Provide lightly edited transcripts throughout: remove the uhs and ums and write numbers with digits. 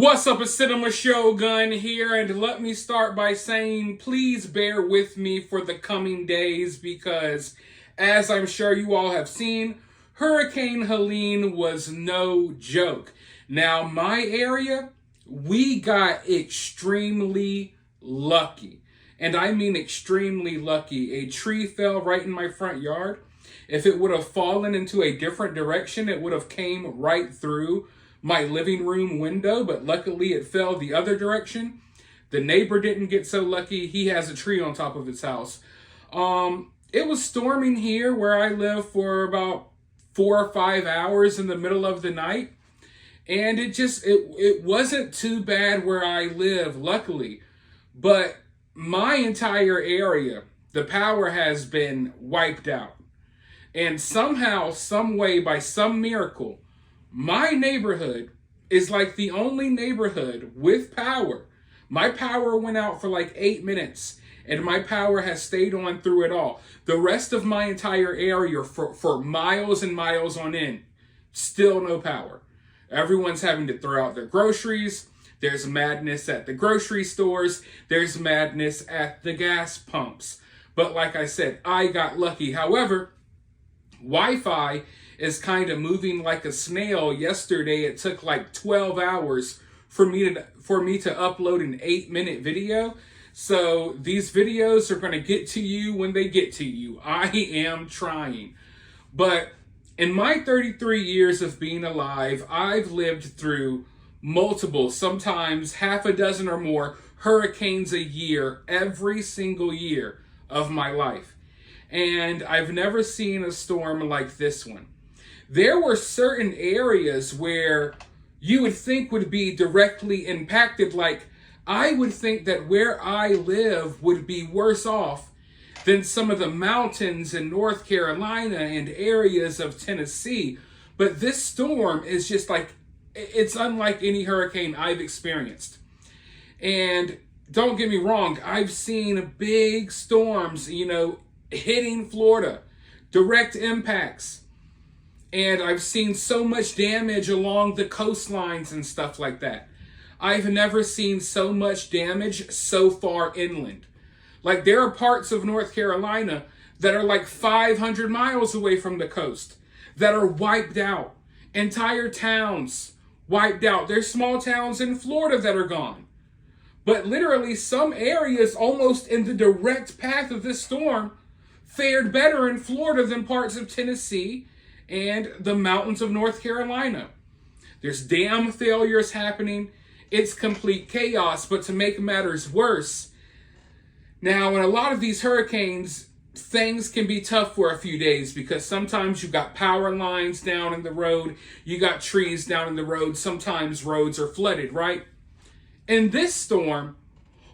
What's up, it's Cinema Shogun here, and let me start by saying please bear with me for the coming days because, as I'm sure you all have seen, Hurricane Helene was no joke. Now, my area, we got extremely lucky. And I mean extremely lucky. A tree fell right in my front yard. If it would have fallen into a different direction, it would have came right through my living room window, but luckily it fell the other direction. The neighbor didn't get so lucky. He has a tree on top of his house. It was storming here where I live for about 4 or 5 hours in the middle of the night. And it wasn't too bad where I live, luckily. But my entire area, the power has been wiped out. And somehow, some way, by some miracle, my neighborhood is like the only neighborhood with power. My power went out for like 8 minutes, and my power has stayed on through it all. The rest of my entire area for miles and miles on end, still no power. Everyone's having to throw out their groceries. There's madness at the grocery stores. There's madness at the gas pumps. But like I said, I got lucky. However, Wi-Fi is kind of moving like a snail. Yesterday, it took like 12 hours for me to upload an 8-minute video. So these videos are going to get to you when they get to you. I am trying. But in my 33 years of being alive, I've lived through multiple, sometimes half a dozen or more hurricanes a year, every single year of my life. And I've never seen a storm like this one. There were certain areas where you would think would be directly impacted. Like, I would think that where I live would be worse off than some of the mountains in North Carolina and areas of Tennessee. But this storm is just like, it's unlike any hurricane I've experienced. And don't get me wrong, I've seen big storms, hitting Florida, direct impacts. And I've seen so much damage along the coastlines and stuff like that. I've never seen so much damage so far inland. Like, there are parts of North Carolina that are like 500 miles away from the coast that are wiped out. Entire towns wiped out. There's small towns in Florida that are gone. But literally some areas almost in the direct path of this storm fared better in Florida than parts of Tennessee and the mountains of North Carolina. There's dam failures happening. It's complete chaos. But to make matters worse, now in a lot of these hurricanes, things can be tough for a few days because sometimes you've got power lines down in the road. You got trees down in the road. Sometimes roads are flooded, right? In this storm,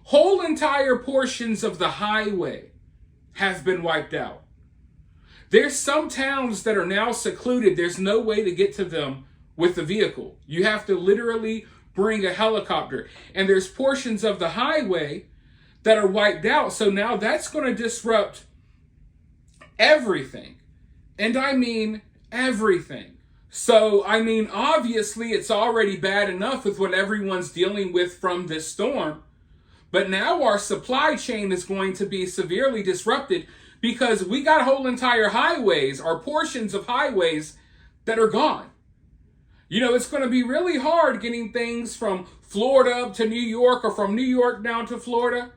whole entire portions of the highway have been wiped out. There's some towns that are now secluded. There's no way to get to them with the vehicle. You have to literally bring a helicopter. And there's portions of the highway that are wiped out. So now that's going to disrupt everything. And I mean everything. So, obviously it's already bad enough with what everyone's dealing with from this storm. But now our supply chain is going to be severely disrupted because we got whole entire highways or portions of highways that are gone. It's going to be really hard getting things from Florida up to New York or from New York down to Florida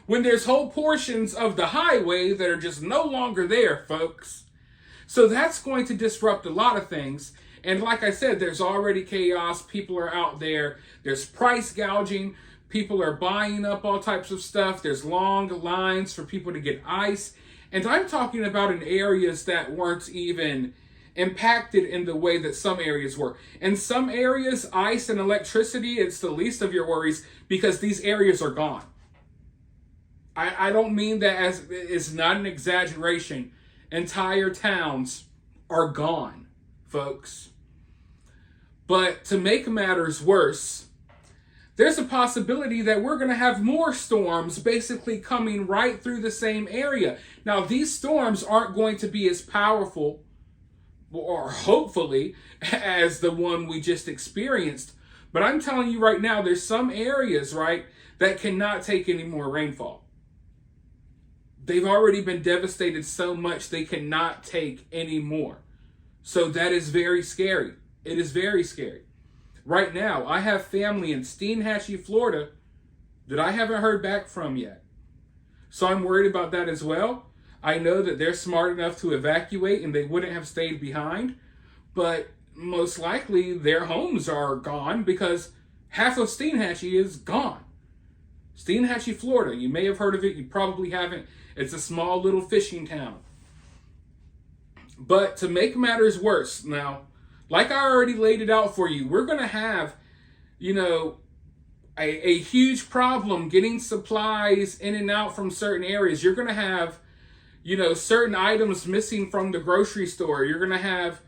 when there's whole portions of the highway that are just no longer there, folks. So that's going to disrupt a lot of things. And like I said, there's already chaos. People are out there. There's price gouging. People are buying up all types of stuff. There's long lines for people to get ice. And I'm talking about in areas that weren't even impacted in the way that some areas were. In some areas, ice and electricity, it's the least of your worries because these areas are gone. I don't mean that as it's not an exaggeration. Entire towns are gone, folks. But to make matters worse, there's a possibility that we're going to have more storms basically coming right through the same area. Now, these storms aren't going to be as powerful, or hopefully, as the one we just experienced. But I'm telling you right now, there's some areas, right, that cannot take any more rainfall. They've already been devastated so much they cannot take any more. So that is very scary. It is very scary. Right now, I have family in Steinhatchee, Florida that I haven't heard back from yet. So I'm worried about that as well. I know that they're smart enough to evacuate and they wouldn't have stayed behind, but most likely their homes are gone because half of Steinhatchee is gone. Steinhatchee, Florida. You may have heard of it. You probably haven't. It's a small little fishing town. But to make matters worse, now, like I already laid it out for you, we're going to have, a huge problem getting supplies in and out from certain areas. You're going to have, certain items missing from the grocery store. You're going to have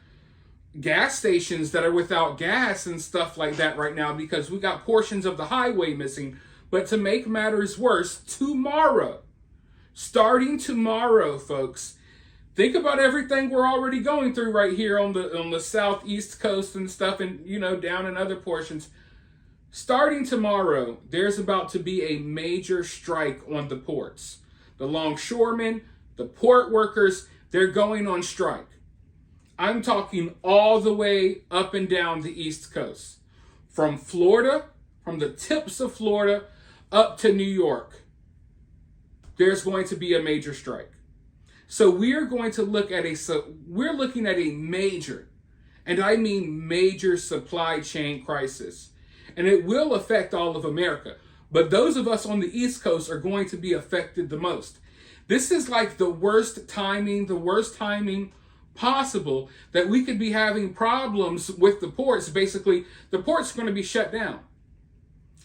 gas stations that are without gas and stuff like that right now because we got portions of the highway missing. But to make matters worse, starting tomorrow, folks, think about everything we're already going through right here on the southeast coast and stuff, and down in other portions. Starting tomorrow, there's about to be a major strike on the ports. The longshoremen, the port workers, they're going on strike. I'm talking all the way up and down the East Coast. From Florida, from the tips of Florida up to New York, there's going to be a major strike. So we're looking at a major, and I mean major supply chain crisis. And it will affect all of America. But those of us on the East Coast are going to be affected the most. This is like the worst timing possible that we could be having problems with the ports. Basically, the ports are going to be shut down.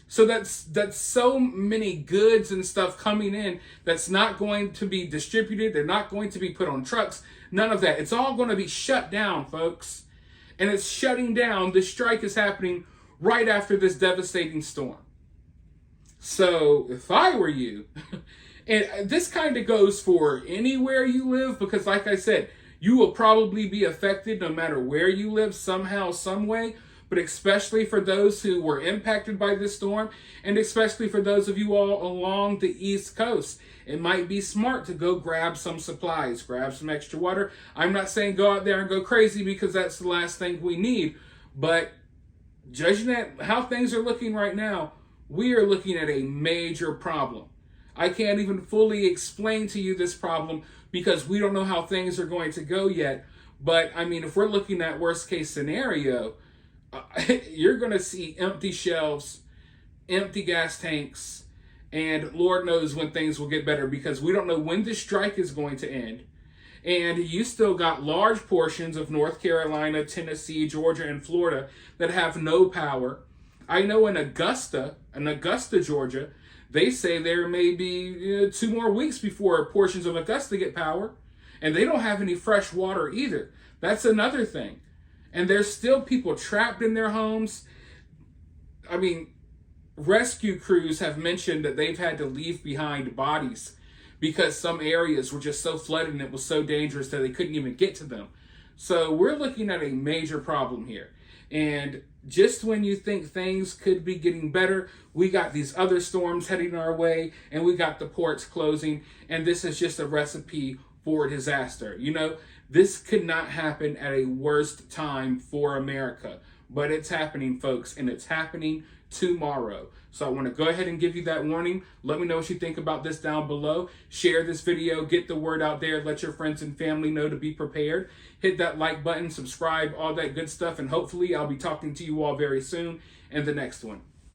So that's so many goods and stuff coming in that's not going to be distributed. They're not going to be put on trucks. None of that. It's all going to be shut down, folks. And it's shutting down. The strike is happening right after this devastating storm. So if I were you, and this kind of goes for anywhere you live, because like I said, you will probably be affected no matter where you live somehow, some way, but especially for those who were impacted by this storm, and especially for those of you all along the East Coast. It might be smart to go grab some supplies, grab some extra water. I'm not saying go out there and go crazy because that's the last thing we need, but judging at how things are looking right now, we are looking at a major problem. I can't even fully explain to you this problem because we don't know how things are going to go yet. But I mean, if we're looking at worst case scenario, you're going to see empty shelves, empty gas tanks, and Lord knows when things will get better because we don't know when the strike is going to end. And you still got large portions of North Carolina, Tennessee, Georgia, and Florida that have no power. I know in Augusta, Georgia, they say there may be 2 more weeks before portions of Augusta get power. And they don't have any fresh water either. That's another thing. And there's still people trapped in their homes. I mean, rescue crews have mentioned that they've had to leave behind bodies because some areas were just so flooded and it was so dangerous that they couldn't even get to them. So we're looking at a major problem here. And just when you think things could be getting better, we got these other storms heading our way, and we got the ports closing, and this is just a recipe for disaster. This could not happen at a worst time for America, but it's happening, folks, and it's happening tomorrow. So I want to go ahead and give you that warning. Let me know what you think about this down below. Share this video, get the word out there, let your friends and family know to be prepared. Hit that like button, subscribe, all that good stuff, and hopefully I'll be talking to you all very soon in the next one.